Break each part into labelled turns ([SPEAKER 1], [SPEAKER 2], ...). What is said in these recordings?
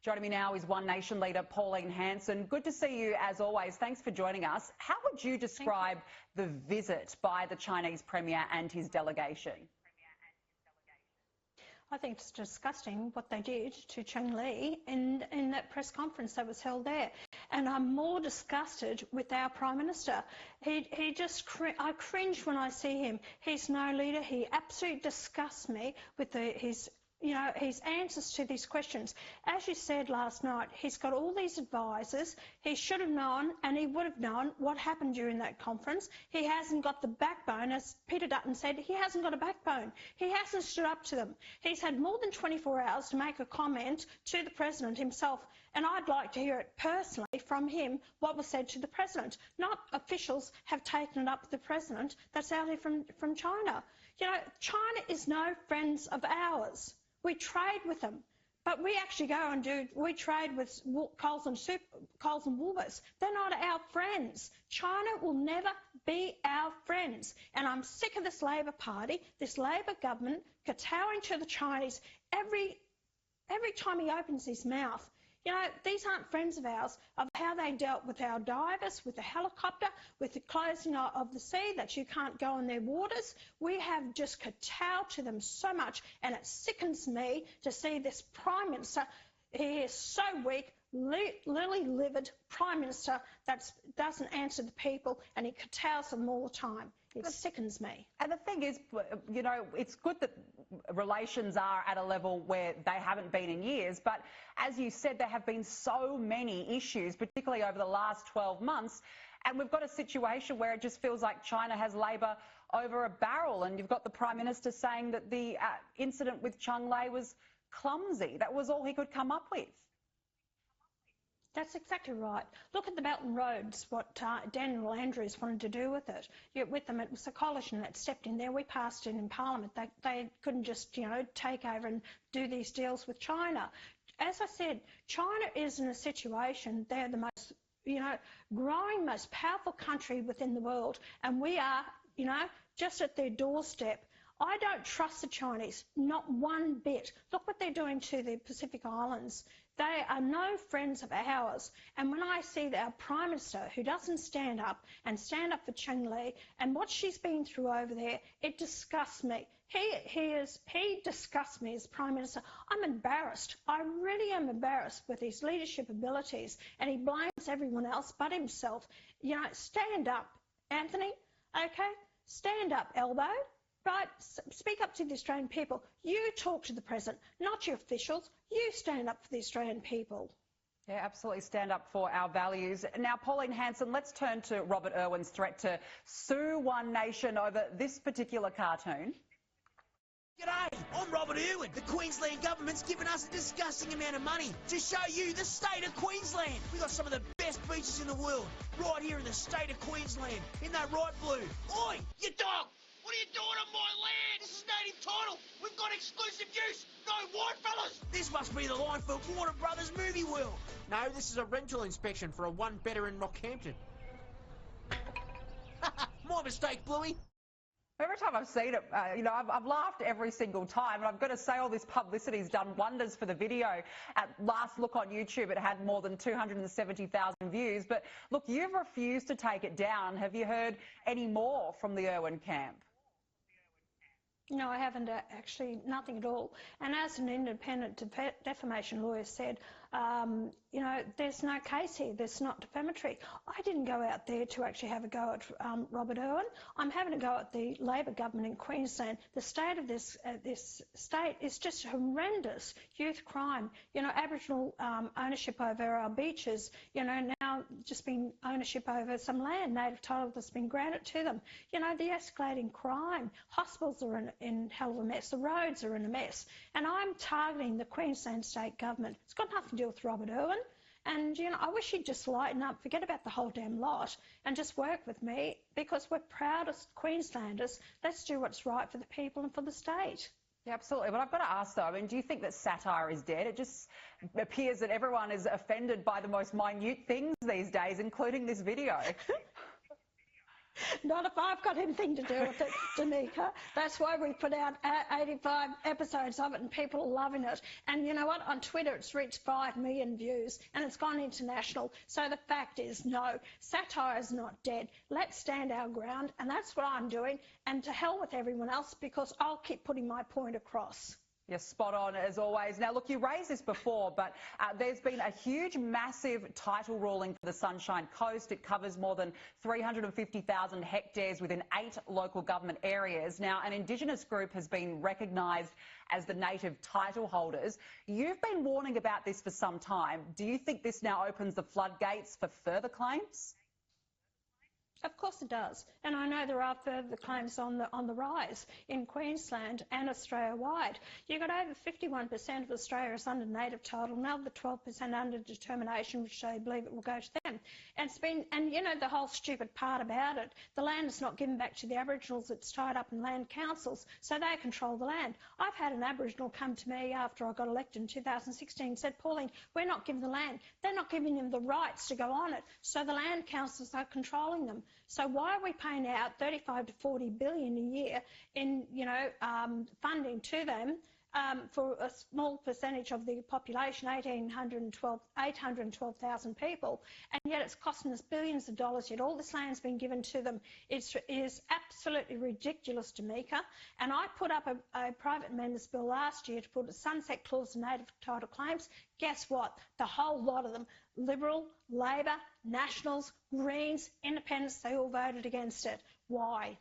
[SPEAKER 1] Joining me now is One Nation leader Pauline Hanson. Good to see you as always. Thanks for joining us. How would you describe the visit by the Chinese Premier and his delegation?
[SPEAKER 2] I think it's disgusting what they did to Cheng Li in that press conference that was held there. And I'm more disgusted with our Prime Minister. I cringe when I see him. He's no leader. He absolutely disgusts me with his answers to these questions. As you said last night, he's got all these advisors. He should have known, and he would have known what happened during that conference. He hasn't got the backbone, as Peter Dutton said, he hasn't got a backbone. He hasn't stood up to them. He's had more than 24 hours to make a comment to the President himself, and I'd like to hear it personally from him, what was said to the President. Not officials have taken it up with the President that's out here from China. You know, China is no friends of ours. We trade with them, but we actually we trade with Coles and Woolworths. They're not our friends. China will never be our friends. And I'm sick of this Labor Party, this Labor government, kowtowing to the Chinese every time he opens his mouth. You know, these aren't friends of ours, of how they dealt with our divers, with the helicopter, with the closing of the sea, that you can't go in their waters. We have just kowtowed to them so much, and it sickens me to see this Prime Minister. He is so weak, lily-livered Prime Minister that doesn't answer the people, and he kowtows them all the time. It sickens me.
[SPEAKER 1] And the thing is, you know, it's good that relations are at a level where they haven't been in years, but as you said, there have been so many issues, particularly over the last 12 months, and we've got a situation where it just feels like China has Labor over a barrel, and you've got the Prime Minister saying that the incident with Cheng Li was clumsy. That was all he could come up with.
[SPEAKER 2] That's exactly right. Look at the Belt and Roads, what Daniel Andrews wanted to do with it. With them, it was the coalition that stepped in there. We passed it in Parliament. They couldn't just, take over and do these deals with China. As I said, China is in a situation, they're the most, growing, most powerful country within the world. And we are, just at their doorstep. I don't trust the Chinese, not one bit. Look what they're doing to the Pacific Islands. They are no friends of ours. And when I see our Prime Minister, who doesn't stand up for Cheng Li and what she's been through over there, it disgusts me. He disgusts me as Prime Minister. I'm embarrassed. I really am embarrassed with his leadership abilities, and he blames everyone else but himself. Stand up, Anthony, okay? Stand up, Elbow. Right, speak up to the Australian people. You talk to the President, not your officials. You stand up for the Australian people.
[SPEAKER 1] Yeah, absolutely stand up for our values. Now, Pauline Hanson, let's turn to Robert Irwin's threat to sue One Nation over this particular cartoon.
[SPEAKER 3] G'day, I'm Robert Irwin. The Queensland government's given us a disgusting amount of money to show you the state of Queensland. We've got some of the best beaches in the world right here in the state of Queensland. Isn't that right, Blue? Oi, you dog! What are you doing on my land? This is native title. We've got exclusive use. No white fellas. This must be the line for Warner Brothers Movie World. No, this is a rental inspection for a one-bedder in Rockhampton. My mistake, Bluey.
[SPEAKER 1] Every time I've seen it, I've laughed every single time. And I've got to say, all this publicity's done wonders for the video. At last look on YouTube, it had more than 270,000 views. But look, you've refused to take it down. Have you heard any more from the Irwin camp?
[SPEAKER 2] No, I haven't actually, nothing at all. And as an independent defamation lawyer said, there's no case here. There's not defamatory. I didn't go out there to actually have a go at Robert Irwin. I'm having a go at the Labor government in Queensland. The state of this state is just horrendous. Youth crime, Aboriginal ownership over our beaches, now just been ownership over some land, native title that's been granted to them. The escalating crime. Hospitals are in hell of a mess. The roads are in a mess. And I'm targeting the Queensland state government. It's got nothing to do with Robert Irwin. And, I wish he'd just lighten up, forget about the whole damn lot, and just work with me, because we're proudest Queenslanders. Let's do what's right for the people and for the state.
[SPEAKER 1] Yeah, absolutely. But I've got to ask, though, do you think that satire is dead? It just appears that everyone is offended by the most minute things these days, including this video.
[SPEAKER 2] Not if I've got anything to do with it, Danica. That's why we put out 85 episodes of it and people are loving it. And you know what? On Twitter, it's reached 5 million views and it's gone international. So the fact is, no, satire is not dead. Let's stand our ground, and that's what I'm doing. And to hell with everyone else, because I'll keep putting my point across.
[SPEAKER 1] You're spot on, as always. Now, look, you raised this before, but there's been a huge, massive title ruling for the Sunshine Coast. It covers more than 350,000 hectares within 8 local government areas. Now, an Indigenous group has been recognised as the native title holders. You've been warning about this for some time. Do you think this now opens the floodgates for further claims?
[SPEAKER 2] Of course it does, and I know there are further claims on the rise in Queensland and Australia-wide. You've got over 51% of Australia is under native title, now the 12% under determination, which they believe it will go to them. And it's been, and you know the whole stupid part about it, the land is not given back to the Aboriginals, it's tied up in land councils, so they control the land. I've had an Aboriginal come to me after I got elected in 2016 and said, Pauline, we're not giving the land, they're not giving them the rights to go on it, so the land councils are controlling them. So why are we paying out 35 to 40 billion a year in, funding to them for a small percentage of the population, 812,000 people, and yet it's costing us billions of dollars, yet all this land's been given to them. It is absolutely ridiculous, Danica. And I put up a private members bill last year to put a sunset clause in native title claims. Guess what? The whole lot of them, Liberal, Labor, Nationals, Greens, Independents, they all voted against it. Why?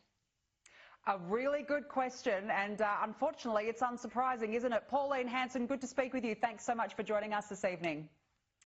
[SPEAKER 1] A really good question, and unfortunately it's unsurprising, isn't it? Pauline Hanson, good to speak with you. Thanks so much for joining us this evening.